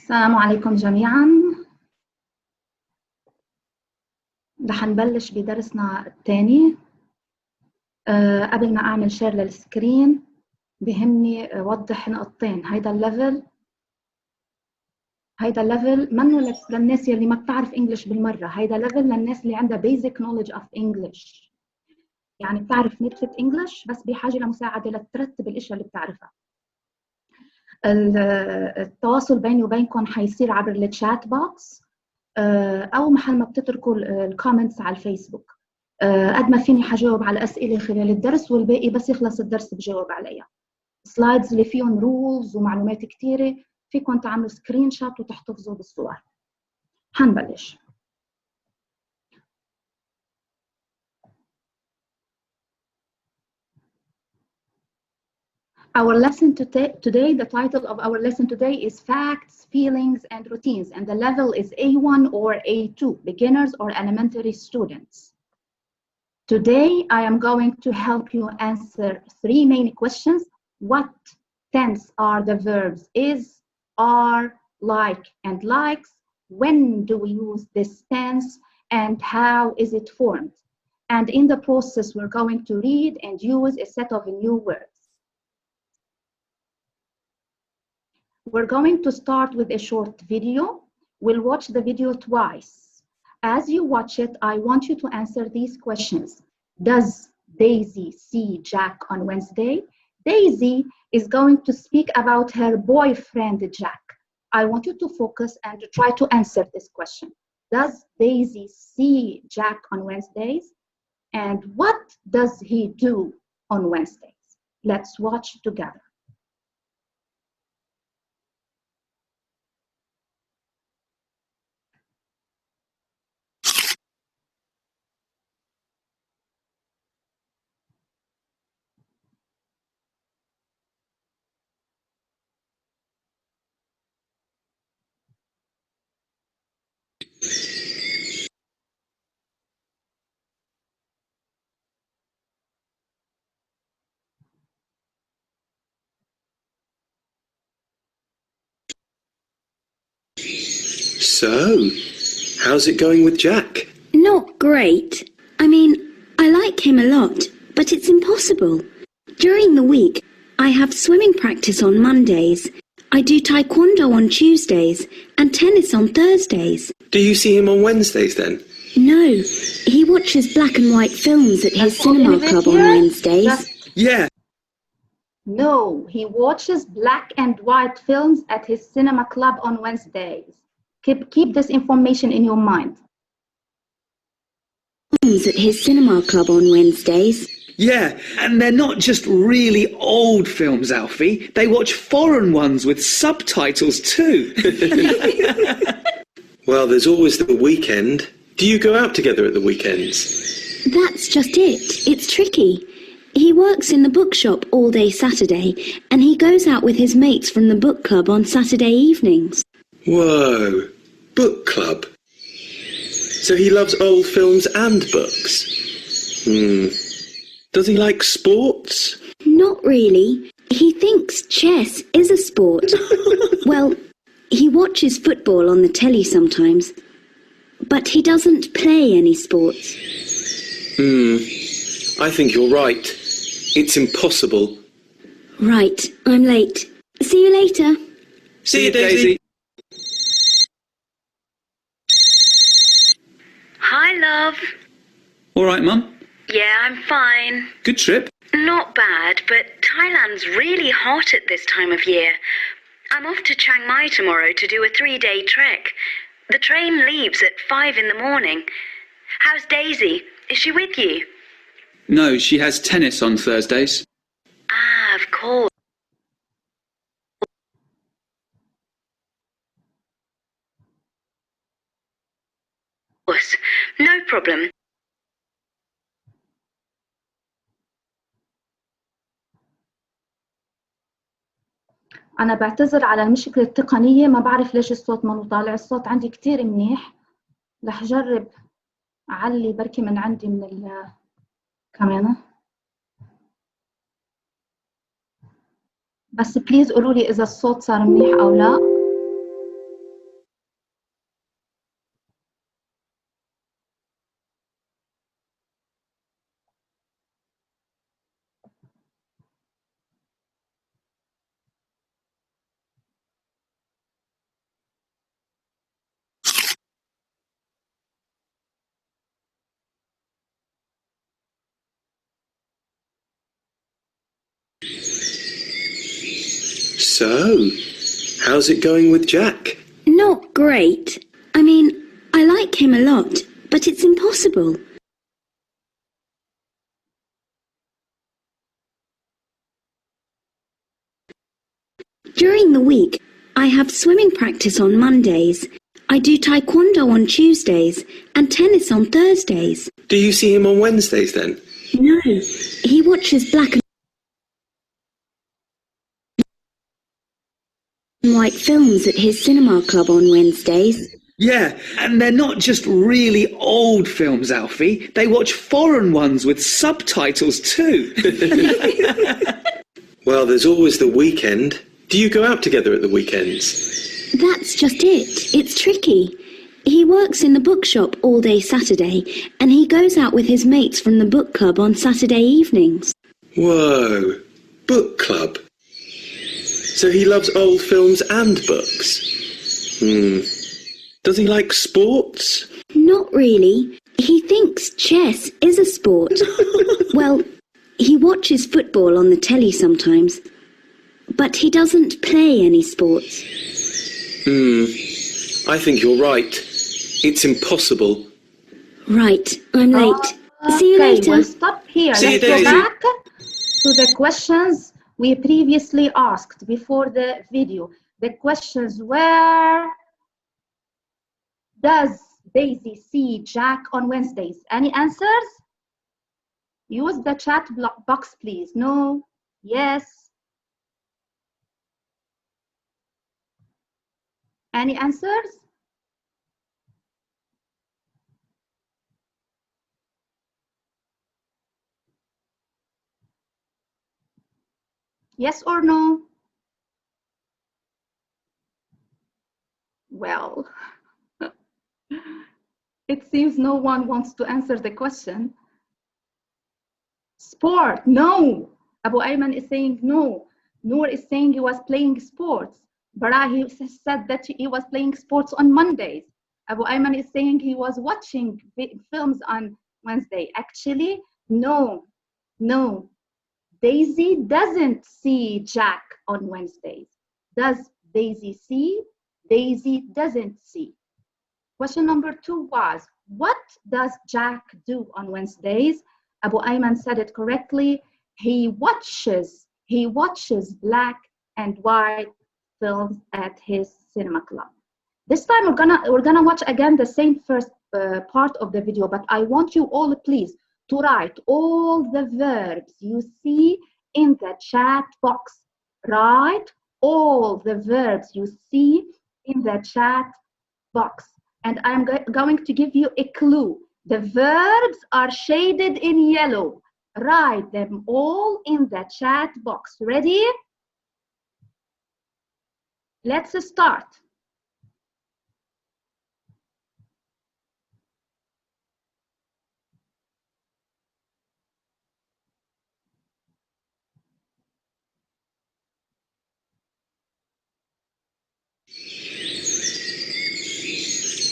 السلام عليكم جميعاً. رح نبلش بدرسنا الثاني. قبل ما أعمل شير للسكرين بهمني أوضح نقطتين. هيدا الليفل منه للناس يلي ما بتعرف إنجليش بالمرة. هيدا ليفل للناس اللي عندها basic knowledge of English، يعني بتعرف نكتة إنجليش بس بحاجة لمساعدة لترتب الأشياء اللي بتعرفها. التواصل بيني وبينكم حيصير عبر الشات بوكس أو محل ما بتتركوا الكومنتس على الفيسبوك. قد ما فيني حجاوب على أسئلة خلال الدرس، والباقي بس يخلص الدرس بجاوب عليها. سلايدز اللي فيهم رولز ومعلومات كتيرة فيكم تعملوا سكرين شوت وتحتفظوا بالصور. حنبلش. Our lesson today, the title of our lesson today is Facts, Feelings, and Routines, and the level is A1 or A2, beginners or elementary students. Today, I am going to help you answer 3 main questions. What tense are the verbs is, are, like, and likes? When do we use this tense, and how is it formed? And in the process, we're going to read and use a set of new words. We're going to start with a short video. We'll watch the video twice. As you watch it, I want you to answer these questions. Does Daisy see Jack on Wednesday? Daisy is going to speak about her boyfriend, Jack. I want you to focus and to try to answer this question. Does Daisy see Jack on Wednesdays? And what does he do on Wednesdays? Let's watch together. So, how's it going with Jack? Not great. I mean, I like him a lot, but it's impossible. During the week, I have swimming practice on Mondays. I do taekwondo on Tuesdays and tennis on Thursdays. Do you see him on Wednesdays then? No, he watches black and white films at his cinema club on Wednesdays. Yeah. No, he watches black and white films at his cinema club on Wednesdays. Keep this information in your mind. Films at his cinema club on Wednesdays. Yeah, and they're not just really old films, Alfie. They watch foreign ones with subtitles too. Well, there's always the weekend. Do you go out together at the weekends? That's just it. It's tricky. He works in the bookshop all day Saturday, and he goes out with his mates from the book club on Saturday evenings. Whoa, book club. So he loves old films and books. Does he like sports? Not really. He thinks chess is a sport. Well, he watches football on the telly sometimes, but he doesn't play any sports. I think you're right. It's impossible. Right, I'm late. See you later. See you, Daisy. Hi, love. All right, Mum. Yeah, I'm fine. Good trip. Not bad, but Thailand's really hot at this time of year. I'm off to Chiang Mai tomorrow to do a 3-day trek. The train leaves at 5 in the morning. How's Daisy? Is she with you? No, she has tennis on Thursdays. Ah, of course. No problem. أنا بعتذر على المشكلة التقنية، ما بعرف ليش الصوت ما طالع. الصوت عندي كتير منيح. رح جرب أعلي بركي من عندي من الكاميرا. بس بليز قولوا لي إذا الصوت صار منيح أو لا. So, how's it going with Jack? Not great. I mean, I like him a lot, but it's impossible. During the week, I have swimming practice on Mondays. I do taekwondo on Tuesdays and tennis on Thursdays. Do you see him on Wednesdays then? No, he watches black and white films at his cinema club on Wednesdays. Yeah, and they're not just really old films, Alfie. They watch foreign ones with subtitles too. Well, there's always the weekend. Do you go out together at the weekends? That's just it. It's tricky. He works in the bookshop all day Saturday, and he goes out with his mates from the book club on Saturday evenings. Whoa, book club. So he loves old films and books. Does he like sports? Not really. He thinks chess is a sport. Well, he watches football on the telly sometimes, but he doesn't play any sports. I think you're right. It's impossible. Right, I'm late. See you later. We'll stop here. See you, Let's go Daisy. back to the questions we previously asked before the video. The questions were, does Daisy see Jack on Wednesdays? Any answers? Use the chat box, please. No, yes. Any answers? Yes or no? Well, it seems no one wants to answer the question. Sport, no. Abu Ayman is saying no. Noor is saying he was playing sports. Bara, he said that he was playing sports on Mondays. Abu Ayman is saying he was watching films on Wednesday. Actually, no. Daisy doesn't see Jack on Wednesdays. Does Daisy see? Daisy doesn't see. Question number 2 was, what does Jack do on Wednesdays? Abu Ayman said it correctly. He watches black and white films at his cinema club. This time we're gonna watch again the same first part of the video, but I want you all, please, to write all the verbs you see in the chat box. Write all the verbs you see in the chat box. And I'm going to give you a clue. The verbs are shaded in yellow. Write them all in the chat box. Ready? Let's start.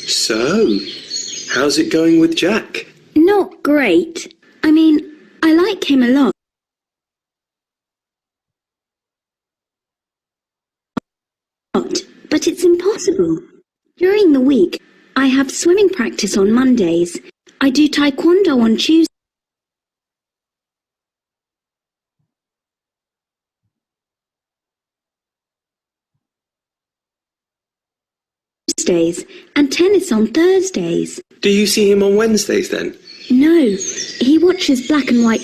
So, how's it going with Jack? Not great. I mean, I like him a lot. But it's impossible. During the week, I have swimming practice on Mondays. I do taekwondo on Tuesdays and tennis on Thursdays. Do you see him on Wednesdays then? No, he watches black and white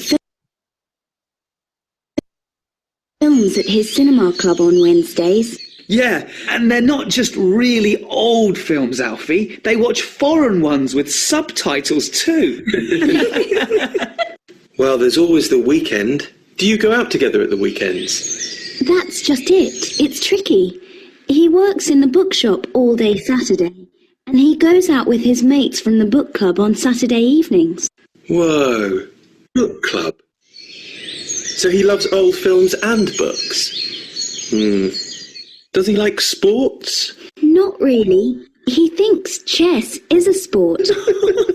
films at his cinema club on Wednesdays. Yeah, and they're not just really old films, Alfie. They watch foreign ones with subtitles too. Well, there's always the weekend. Do you go out together at the weekends? That's just it. It's tricky. He works in the bookshop all day Saturday, and he goes out with his mates from the book club on Saturday evenings. Whoa, book club. So he loves old films and books. Does he like sports? Not really. He thinks chess is a sport.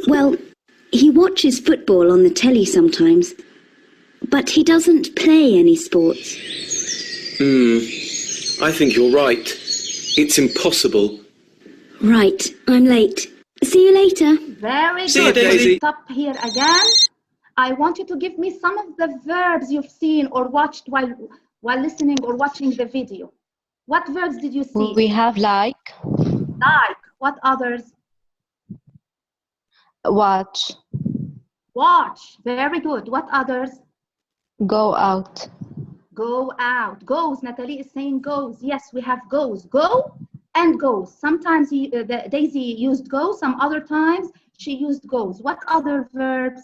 Well, he watches football on the telly sometimes, but he doesn't play any sports. I think you're right. It's impossible. Right, I'm late. See you later. Very See you, good. Daisy. Stop here again. I want you to give me some of the verbs you've seen or watched while listening or watching the video. What verbs did you see? We have like, Like. What others? watch, Watch. Very good. What others? go out. Go out. Goes. Natalie is saying goes. Yes, we have goes. Go and goes. Sometimes Daisy used go. Some other times she used goes. What other verbs?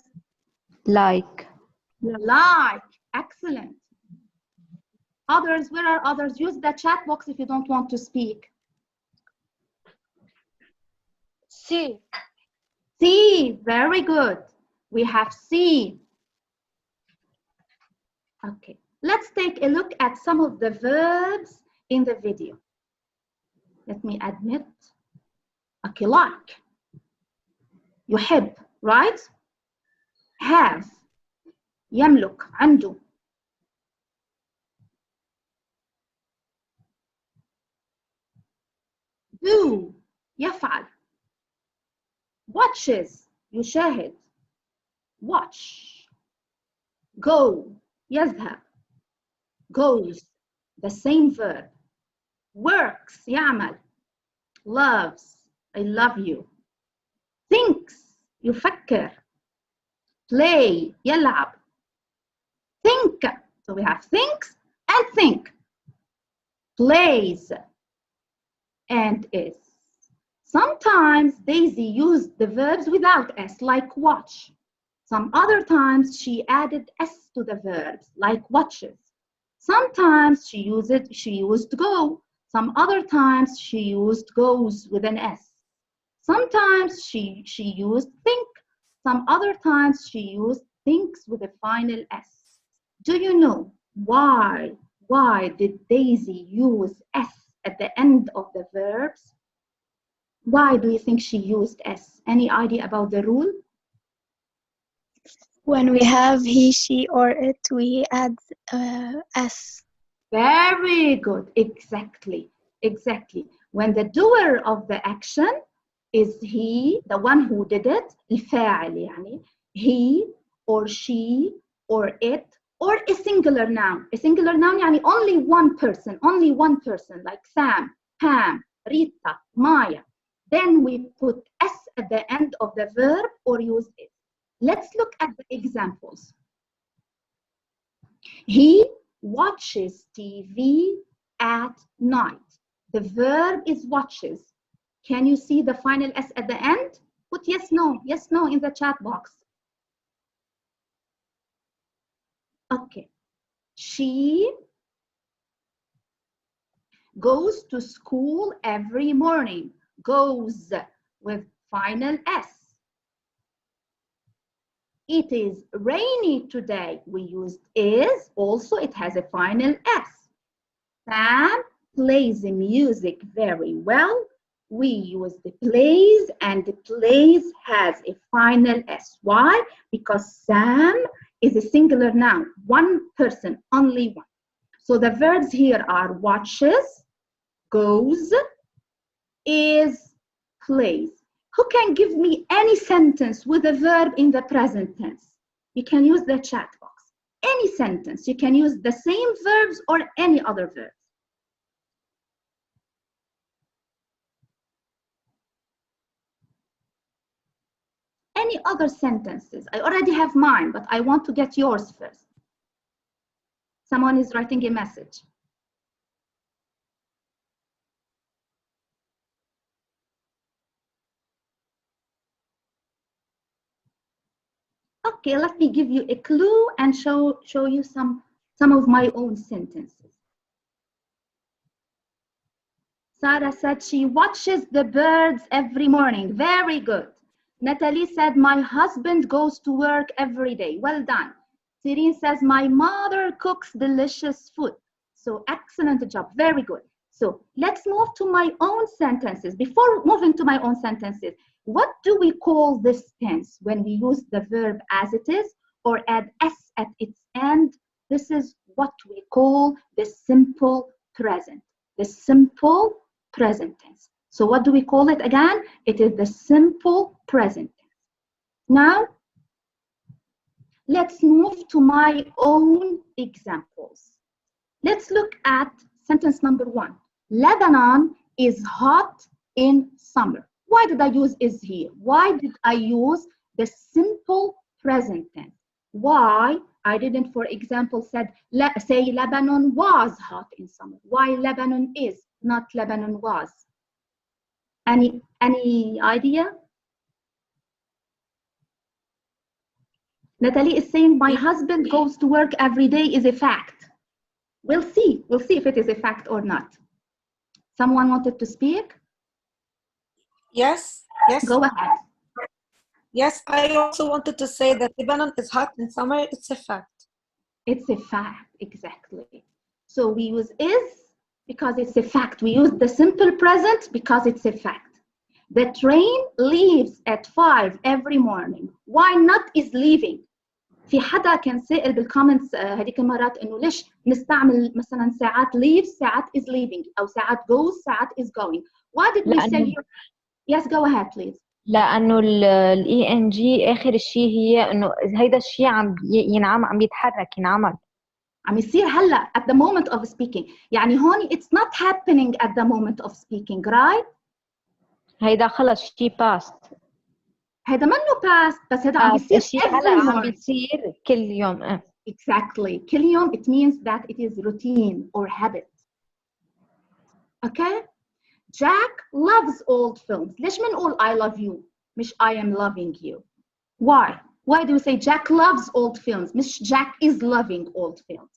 Like, Like. Excellent. Others, where are others? Use the chat box if you don't want to speak. see, See. Very good. We have see. Okay. Let's take a look at some of the verbs in the video. Let me admit. Okay, like. يحب, right? Have. يملك, عنده. Do. يفعل. Watches. يشاهد. Watch. Go. يذهب. Goes. The same verb. Works. يعمل. Loves. I love you. Thinks. يفكر. Play. يلعب. Think. So we have thinks and think. Plays and is. Sometimes Daisy used the verbs without S, like watch. Some other times she added S to the verbs, like watches. Sometimes she used go. Some other times she used goes with an S. Sometimes she used think. Some other times she used thinks with a final S. Do you know why did Daisy use S at the end of the verbs? Why do you think she used S? Any idea about the rule? When we have he, she, or it, we add S. Very good. Exactly. When the doer of the action is he, the one who did it, الفاعل يعني, he or she or it, or a singular noun. A singular noun يعني only one person, like Sam, Pam, Rita, Maya. Then we put S at the end of the verb or use it. Let's look at the examples. He watches TV at night. The verb is watches. Can you see the final S at the end? Put yes, no in the chat box. Okay. She goes to school every morning. Goes with final S. It is rainy today. We used is. Also, it has a final S. Sam plays the music very well. We use the plays, and the plays has a final S. Why? Because Sam is a singular noun. One person, only one. So the verbs here are watches, goes, is, plays. Who can give me any sentence with a verb in the present tense? You can use the chat box. Any sentence. You can use the same verbs or any other verbs. Any other sentences? I already have mine, but I want to get yours first. Someone is writing a message. Okay, let me give you a clue and show you some of my own sentences. Sarah said she watches the birds every morning. Very good. Natalie said my husband goes to work every day. Well done. Sirine says my mother cooks delicious food. So excellent job. Very good. So let's move to my own sentences. Before moving to my own sentences, what do we call this tense when we use the verb as it is or add S at its end? This is what we call the simple present. the simple present tense. So what do we call it again? It is the simple present tense. Now, let's move to my own examples. Let's look at sentence number 1. Lebanon is hot in summer. Why did I use is here? Why did I use the simple present tense? Why I didn't, for example, say Lebanon was hot in summer? Why Lebanon is, not Lebanon was? Any idea? Natalie is saying my husband goes to work every day is a fact. We'll see if it is a fact or not. Someone wanted to speak? Yes. Go ahead. Yes, I also wanted to say that Lebanon is hot in summer. It's a fact. It's a fact, exactly. So we use is because it's a fact. We use the simple present because it's a fact. The train leaves at 5 every morning. Why not is leaving? في حدا كان سائل بالكومنتس هذيك المرات انه ليش نستعمل مثلا ساعات leaves ساعات is leaving او ساعات goes ساعات is going. Why did we say here? Yes, go ahead please. لأنه ال ENG آخر الشيء هي إنه هيدا الشيء عم يتحرك ينعمل. عم يصير هلا at the moment of speaking. يعني هون it's not happening at the moment of speaking, right? هيدا خلص شيء past. هيدا منه past بس هيدا عم يصير الشيء هلا عم بيصير كل يوم. Exactly. كل يوم it means that it is routine or habit. Okay? Jack loves old films. ليش منقول I love you مش I am loving you? Why? Why do we say Jack loves old films مش Jack is loving old films?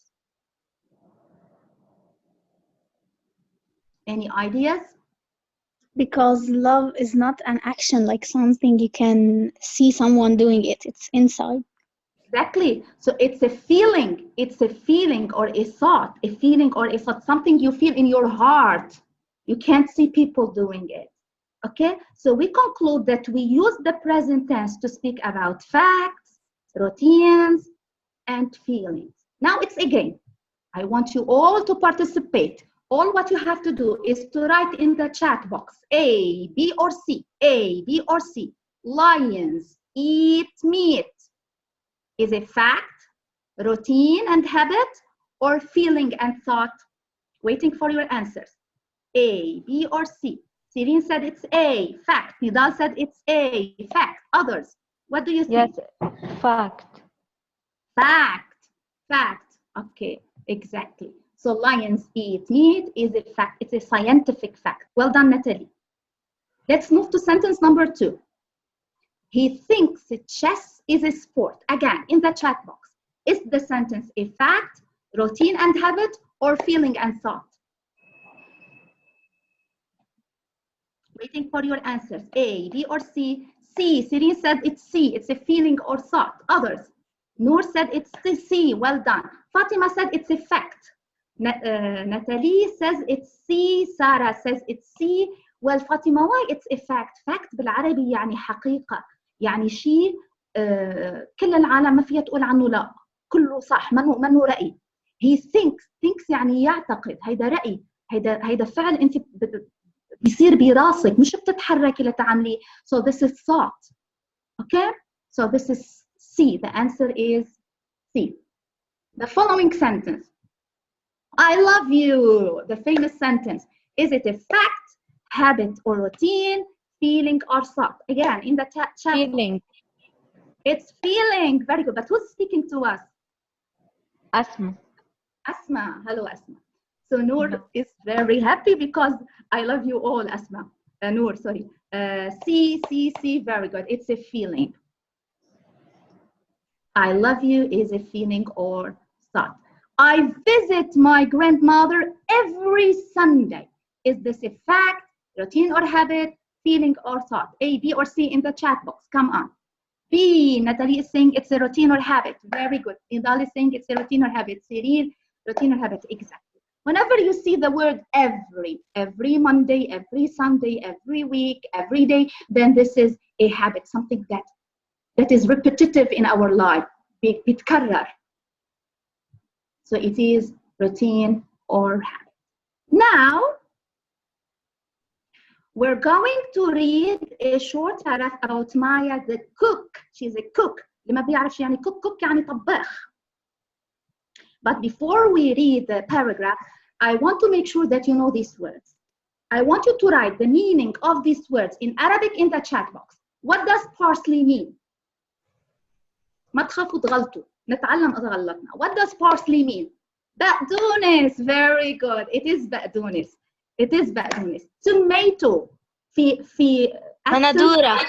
Any ideas? Because love is not an action like something you can see someone doing it. It's inside. Exactly. So it's a feeling. It's a feeling or a thought. A feeling or a thought. Something you feel in your heart. You can't see people doing it. Okay? So we conclude that we use the present tense to speak about facts, routines, and feelings. Now it's a game. I want you all to participate. All what you have to do is to write in the chat box A, B, or C. A, B, or C. Lions eat meat. Is a fact, routine and habit, or feeling and thought? Waiting for your answers. A, B, or C. Sireen said it's A, fact. Nidal said it's A, fact. Others, what do you think? Yes, fact. Fact, fact. Okay, exactly. So lions eat meat is a fact. It's a scientific fact. Well done, Natalie. Let's move to sentence number 2. He thinks chess is a sport. Again, in the chat box. Is the sentence a fact, routine and habit, or feeling and thought? Waiting for your answers. A, B, or C. C. Sireen said it's C. It's a feeling or thought. Others. Noor said it's C. Well done. Fatima said it's a fact. Natalie says it's C. Sarah says it's C. Well, Fatima, why it's a fact? Fact بالعربي يعني حقيقة. يعني شيء كل العالم ما فيها تقول عنه لا. كله صح. منه رأي. He thinks يعني يعتقد. هيدا رأي. هيدا فعل أنت بيصير براسك مش بتتحركي لتعمليه. So this is thought. Okay? So this is C. The answer is C. The following sentence. I love you. The famous sentence. Is it a fact, habit, or routine, feeling, or thought? Again, in the chat. Feeling. It's feeling. Very good. But who's speaking to us? Asma. Asma. Hello, Asma. So Noor is very happy because I love you all, Asma. Noor, sorry. C. Very good. It's a feeling. I love you is a feeling or thought. I visit my grandmother every Sunday. Is this a fact, routine or habit, feeling or thought? A, B, or C in the chat box. Come on. B, Natalie is saying it's a routine or habit. Very good. Nidal is saying it's a routine or habit. Cyril, routine or habit. Exactly. Whenever you see the word every Monday, every Sunday, every week, every day, then this is a habit, something that is repetitive in our life. بيتكرر. So it is routine or habit. Now, we're going to read a short paragraph about Maya, the cook. She's a cook. اللي ما بيعرف يعني cook يعني طباخ. But before we read the paragraph, I want to make sure that you know these words. I want you to write the meaning of these words in Arabic in the chat box. What does parsley mean? ما تخافوا تغلطوا. نتعلم إذا غلطنا. What does parsley mean? بقدونس. Very good. It is بقدونس. It is بقدونس. Tomato. في بندورة.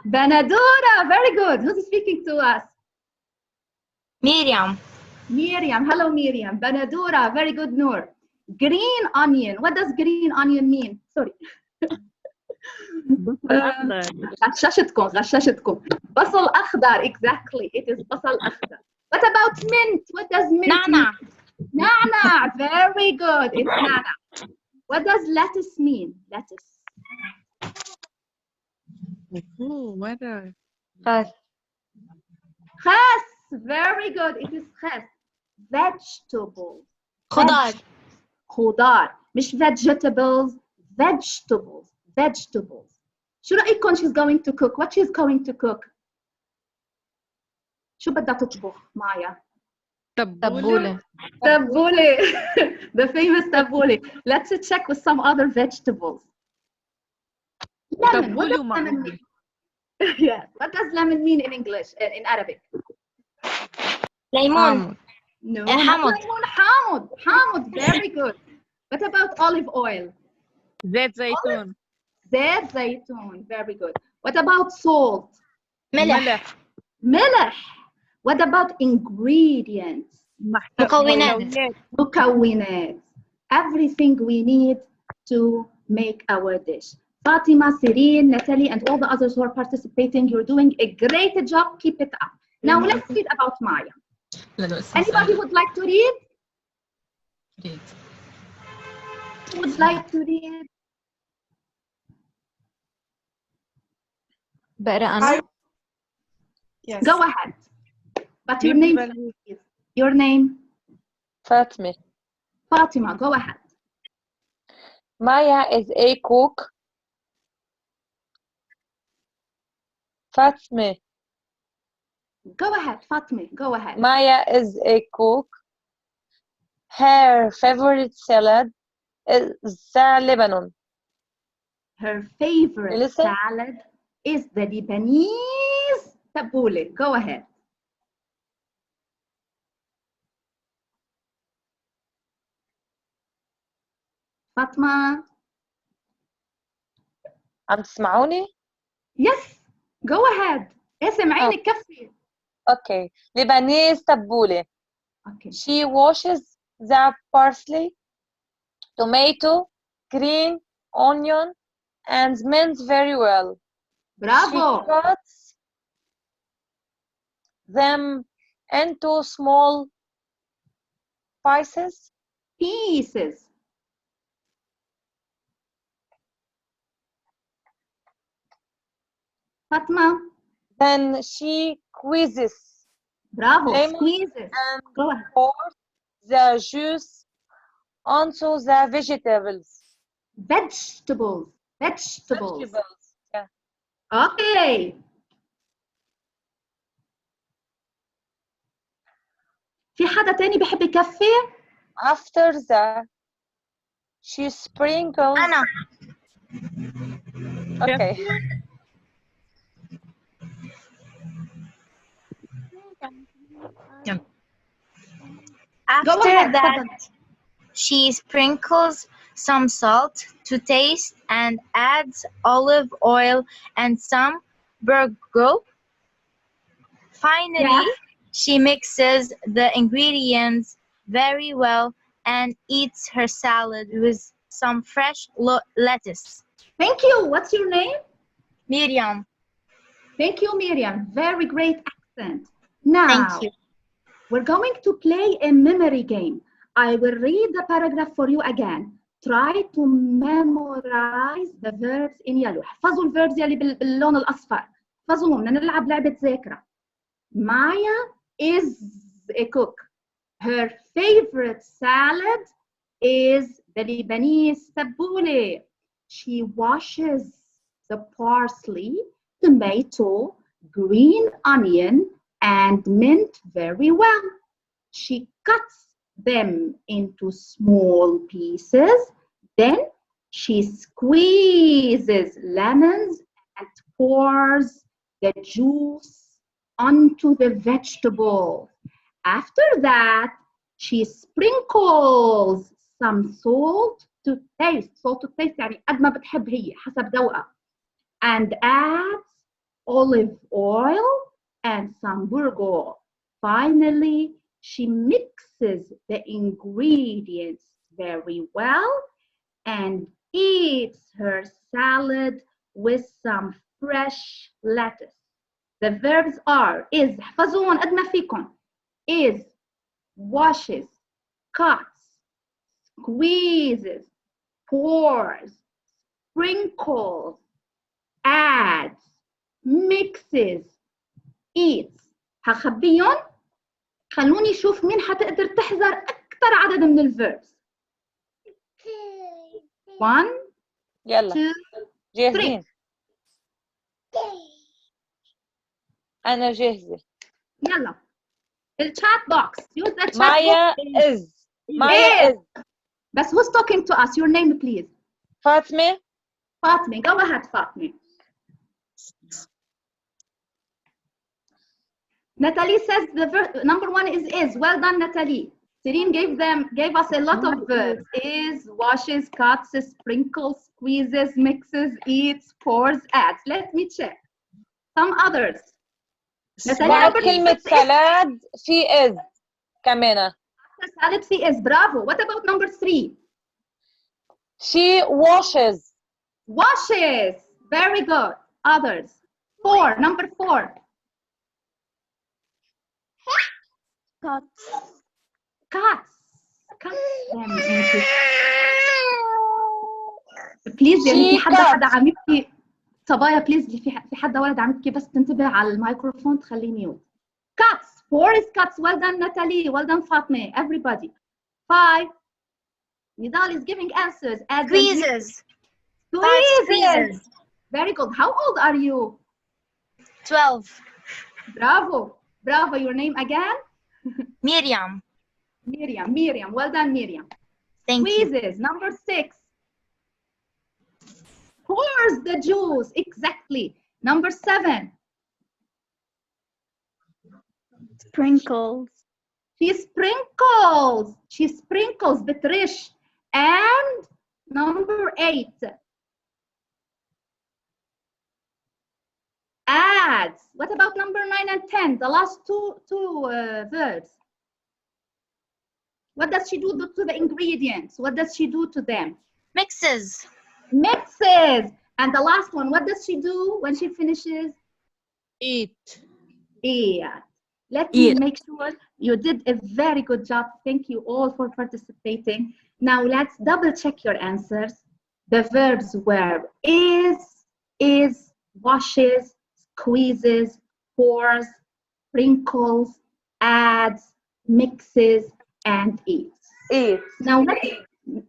بندورة. Very good. Who's speaking to us? Miriam. Miriam. Hello, Miriam. بندورة. Very good, Noor. Green onion. What does green onion mean? Sorry. غششتكم. بصل أخضر. Exactly. It is بصل أخضر. What about mint? What does mint نعناع. mean? نعناع. Very good. It's نعناع. What does lettuce mean? Lettuce. خس. خس. Very good. It is خس. Vegetables. خضار. خضار. مش vegetables. Vegetables. Vegetables. شو رأيكم she's going to cook? What she's going to cook? شو بدها تطبخ مايا؟ تبولة. تبولة. The famous تبولة. Let's check with some other vegetables. Lemon. What does lemon mean? Yes. What does lemon mean in English, in Arabic? ليمون. No. حامض. lemon. حامض. حامض. Very good. What about olive oil? زيت زيتون. زيت زيتون. Very good. What about salt? ملح. ملح. What about ingredients? مكونات. مكونات. Everything we need to make our dish. Fatima, Sireen, Natalie, and all the others who are participating, you're doing a great job. Keep it up. Now let's read about Maya. Anybody would like to read? Would like to read? بقرأ أنا. Yes. Go ahead. But your name, please. Your name? Fatma. Fatima, go ahead. Maya is a cook. Fatma. Go ahead, Fatima, go ahead. Maya is a cook. Her favorite salad is Lebanon. Her favorite Melissa? salad is the Lebanese tabbouleh. Go ahead. Fatma? عم تسمعوني؟ Yes, go ahead. اسم عينك كفي. Okay. Lebanese tabbouleh. Okay. She washes the parsley, tomato, green, onion, and mint very well. Bravo. She cuts them into small pieces. Pieces. Fatma. Then she squeezes. Bravo. Lemon Squeezes. and Go ahead. pours the juice onto the vegetables. Vegetables. Vegetables. Vegetables. Yeah. Okay. في حدا تاني بحب يكفي؟ After that, she sprinkles. أنا. Okay. After that, she sprinkles some salt to taste and adds olive oil and some burgo. Finally, she mixes the ingredients very well and eats her salad with some fresh lettuce. Thank you. What's your name? Miriam. Thank you, Miriam. Very great accent. Now, Thank you. we're going to play a memory game. I will read the paragraph for you again. Try to memorize the verbs in yellow. احفظوا الverbs يلي باللون الأصفر. احفظوهم. بدنا نلعب لعبة ذاكرة. Maya is a cook. Her favorite salad is the Lebanese tabbouleh. She washes the parsley, tomato, green onion, and mint very well. She cuts them into small pieces. Then she squeezes lemons and pours the juice onto the vegetable. After that, she sprinkles some salt to taste. Salt to taste يعني قد ما بتحب هي حسب ذوقها. And adds olive oil and some burgo. Finally, she mixes the ingredients very well and eats her salad with some fresh lettuce. The verbs are is, احفظوهم قد ما فيكم. Is, washes, cuts, squeezes, pours, sprinkles, adds, mixes, eats. هخبيهم. خلوني شوف مين حتقدر تحذر أكثر عدد من الverbs. 1 يلا 2 جاهزين. أنا جاهزة. يلا. الchat box. Use the chat Maya box. is. Maya is. But who's talking to us? Your name, please. Fatme. Fatme. Go ahead, Fatme. Natalie says the verb number 1 is. Well done, Natalie. Serene gave us a lot of verbs. Is, washes, cuts, sprinkles, squeezes, mixes, eats, pours, adds. Let me check. Some others. بعد كلمة salad في is كمان. Salad في is. Bravo. What about number 3? She washes. Washes. Very good. Others. 4. Number 4. Cuts. Cuts. Cuts them into. Please يعني في حدا عم يبكي. صبايا بليز في حدا ولد عم يبكي بس تنتبه على الميكروفون تخليه ميوت. Cuts. 4 is cuts. Well done, Natalie. Well done, Fatme. Everybody. 5. Nidal is giving answers. Squeezes. Squeezes. Very good. How old are you? 12. Bravo. Bravo. Your name again? Miriam. Miriam. Well done, Miriam. Thank Squeezes. you. Number 6. Pours the juice. Exactly. Number 7. Sprinkles. She sprinkles بترش. And number 8. Adds. What about number 9 and 10? The last two verbs. What does she do to the ingredients? What does she do to them? Mixes. Mixes. And the last one, what does she do when she finishes? Eat. Let me make sure you did a very good job. Thank you all for participating. Now let's double check your answers. The verbs were is, washes, squeezes, pours, sprinkles, adds, mixes, and eats. Now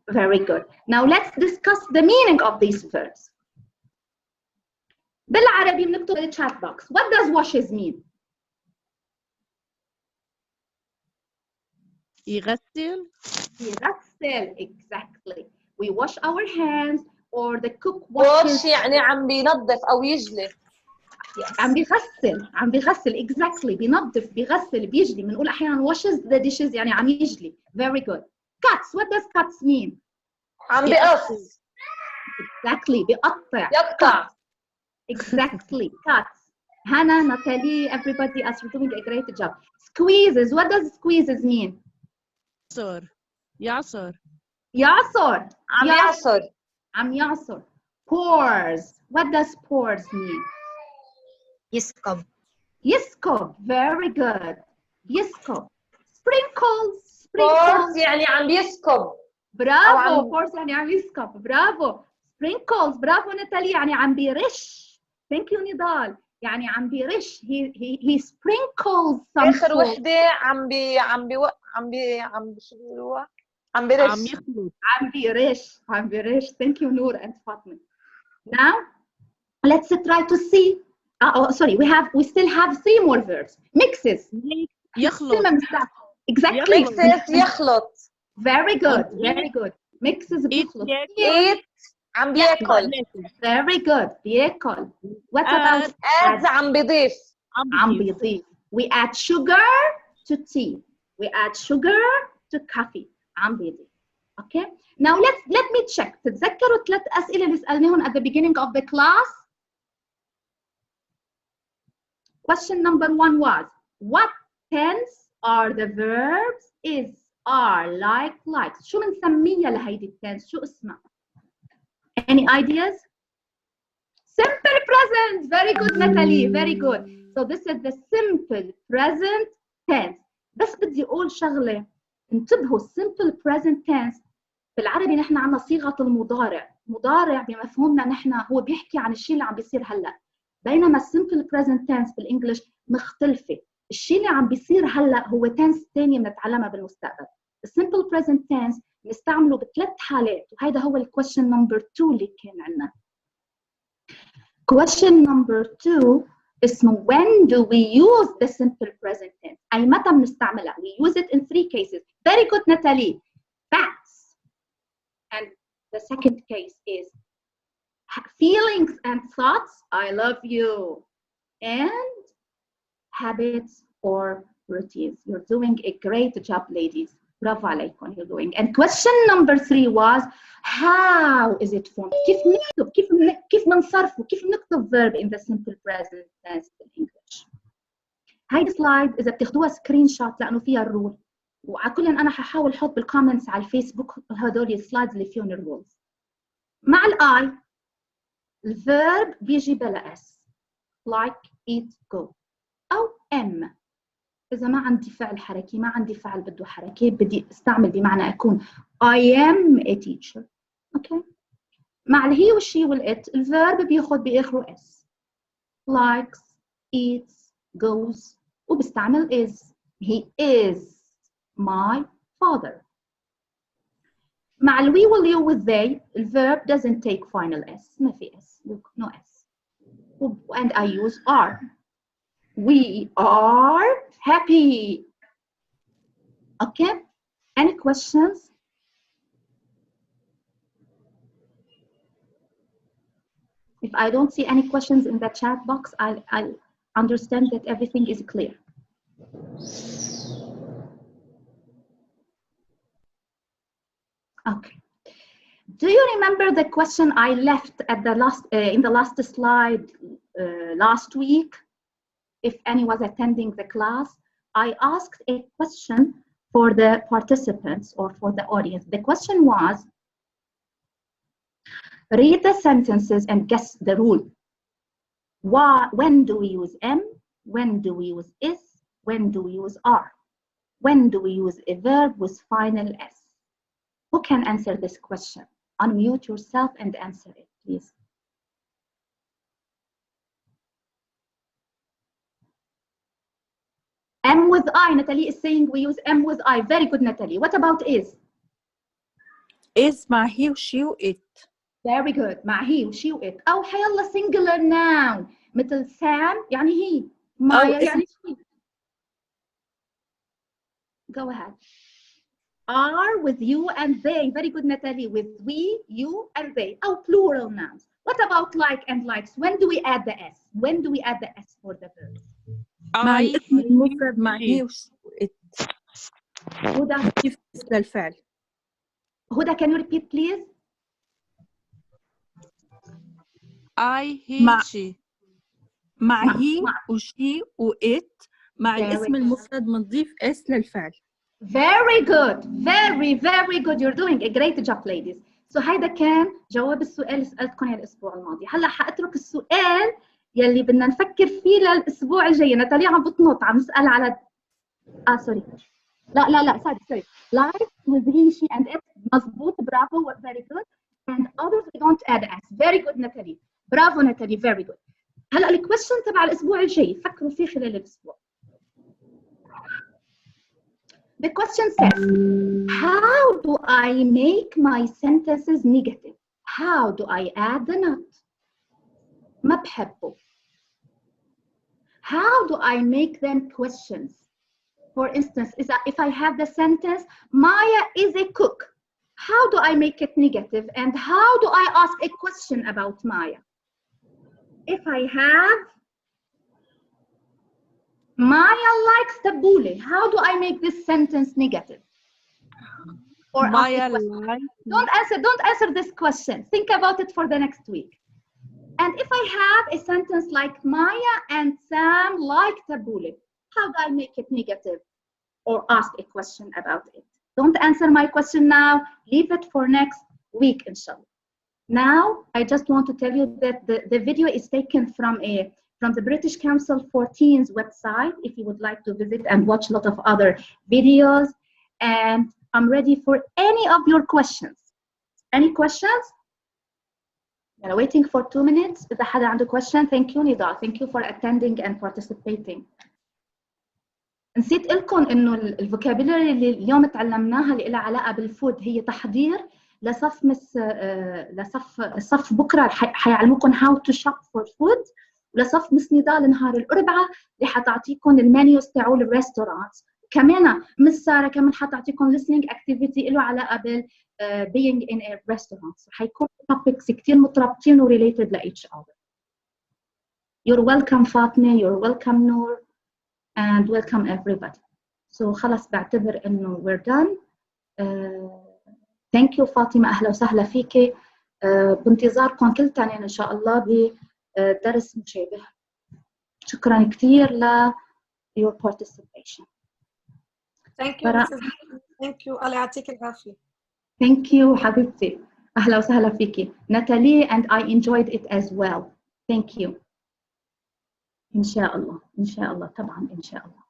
very good. Now let's discuss the meaning of these verbs. بالعربي بنكتب in the chat box. What does washes mean? يغسل. Exactly. We wash our hands or the cook washes. wash يعني عم بينظف أو يجلي. عم بيغسل exactly. بيغسل بيجلي. بنقول أحيانا washes the dishes يعني عم يجلي. Very good. Cuts. What does cuts mean? عم بيقص. Exactly. بيقطع. يقطع. Exactly. Cuts. Hannah, Natalie, everybody else, you're doing a great job. Squeezes. What does squeezes mean? يعصر. عم يعصر. Pours. What does pours mean? يسكب. Very good. يسكب. Sprinkles. pours يعني عم بيسكب. برافو. pours يعني عم يسكب. برافو. Sprinkles. برافو نتالي يعني عم بيرش. Thank you نضال. يعني عم بيرش. He sprinkles some آخر وحدة عم شو بيقولوها؟ عم برش. عم برش. Thank you, Noor and Fatma. Now, let's try to see. Sorry, we still have 3 more verbs. Mixes. يخلط. Exactly. Mixes يخلط. Very good. Very good. Mixes بيخلط. Eat عم بياكل. Very good. بياكل. What about adds عم بيضيف. عم بيضيف. We add sugar to tea. We add sugar to coffee. عم بيضيف. Okay. Now let me check. تتذكروا 3 أسئلة اللي سألناهم at the beginning of the class? Question number 1 was, what tense are the verbs is, are, like, likes? شو بنسميها لهيدي التنس؟ شو اسمها؟ Any ideas? Simple present. Very good, Natalie. Very good. So this is the simple present tense. بس بدي أقول شغلة. انتبهوا simple present tense بالعربي نحن عنا صيغة المضارع. مضارع بمفهومنا نحن هو بيحكي عن الشيء اللي عم بيصير هلا. بينما simple present tense بالإنجليش مختلفة. الشيء اللي عم بيصير هلا هو tense ثانية بنتعلمها بالمستقبل. simple present tense نستعمله ب3 حالات وهذا هو question number 2 اللي كان عندنا. Question number 2 اسمه when do we use the simple present tense؟ أي متى بنستعملها؟ We use it in 3 cases. Very good, Natalie. Facts. And the second case is feelings and thoughts. I love you. And habits or routines. You're doing a great job, ladies. برافو عليكم. You're doing. And question number 3 was how is it formed? كيف نكتب؟ كيف بنصرفه؟ كيف نكتب verb in the simple present tense بالإنجليش؟ هاي سلايد إذا بتاخدوها سكرين شوت لأنه فيها الرول. وعلى كل أنا ححاول أحط بالكومنتس على الفيسبوك هدول السلايدز اللي فيهم الرولز. مع الآي الverb بيجي بلا اس like eat go أو am. إذا ما عندي فعل حركي ما عندي فعل بده حركة بدي استعمل بمعنى أكون I am a teacher. أوكي. مع الهي والشي والإت الverb بياخد بآخره اس likes eats goes وبستعمل is. He is my father. مع الوي واليو والذي الverb doesn't take final s. ما في s. No s. And I use are. We are happy. Okay. Any questions? If I don't see any questions in the chat box, I'll understand that everything is clear. Okay. Do you remember the question I left at the last in the last slide last week? If any was attending the class, I asked a question for the participants or for the audience. The question was, read the sentences and guess the rule. When do we use am? When do we use is? When do we use are? When do we use a verb with final s? Who can answer this question? Unmute yourself and answer it, please. M with I. Natalie is saying we use M with I. Very good, Natalie. What about is? Is مع he وشي وit. Very good. مع he وشي وit. أو حيلا singular noun. مثل Sam يعني he. Maya يعني she. Go ahead. Are with you and they. Very good, Natalie. With we, you, and they. Oh, plural nouns. What about like and likes? When do we add the s? When do we add the s for the verbs? مع الاسم المفرد مع هي وit. هدى كيف للفعل؟ هدى, can you repeat please? I, he, she. مع هي وشي وit مع الاسم المفرد بنضيف اس للفعل. Very good. Very, very good. You're doing a great job, ladies. So هيدا كان جواب السؤال اللي سألتكم اياه الأسبوع الماضي. هلا حأترك السؤال يلي بدنا نفكر فيه للأسبوع الجاي. نتالي عم بتنط عم نسأل على سوري. لا sorry. Like with he, she and it. مظبوط. برافو. Very good. And others we don't add s. Very good, Natalie. برافو نتالي. Very good. هلا الكويشن تبع الأسبوع الجاي فكروا فيه خلال الأسبوع. The question says, how do I make my sentences negative? How do I add the not? ما بحبه. How do I make them questions? For instance, if I have the sentence, Maya is a cook. How do I make it negative? And how do I ask a question about Maya? If I have, Maya likes tabbouleh, how do I make this sentence negative? Or Maya likes. Don't answer this question. Think about it for the next week. And if I have a sentence like Maya and Sam like tabbouleh, how do I make it negative or ask a question about it? Don't answer my question now. Leave it for next week, inshallah. Now, I just want to tell you that the video is taken from the British Council for Teens website, if you would like to visit and watch a lot of other videos. And I'm ready for any of your questions. Any questions? I'm waiting for 2 minutes. إذا حدا عنده question, thank you نضال. Thank you for attending and participating. نسيت لكم إنه الفوكابولاري اللي اليوم تعلمناها اللي لها علاقة بالفود هي تحضير لصف بكرة حيعلموكم how to shop for food، ولصف مس نضال نهار الأربعاء اللي حتعطيكم المنيوز تاعوا الريستورانت. كمان مس سارة كمان حتعطيكم listening activity له علاقة بال being in a restaurant. حيكون topics كتير مترابطين و related ل each other. You're welcome فاطمة, you're welcome نور, and welcome everybody. So خلاص بعتبر إنه we're done. Thank you فاطمة, أهلا وسهلا فيكي. بانتظاركم كل تانين إن شاء الله بدرس مشابه. شكرا كتير ل your participation. Thank you Mrs. Thank you. الله يعطيك العافية. Thank you حبيبتي. أهلا وسهلا فيكي. Natalie, and I enjoyed it as well. Thank you. إن شاء الله طبعا إن شاء الله.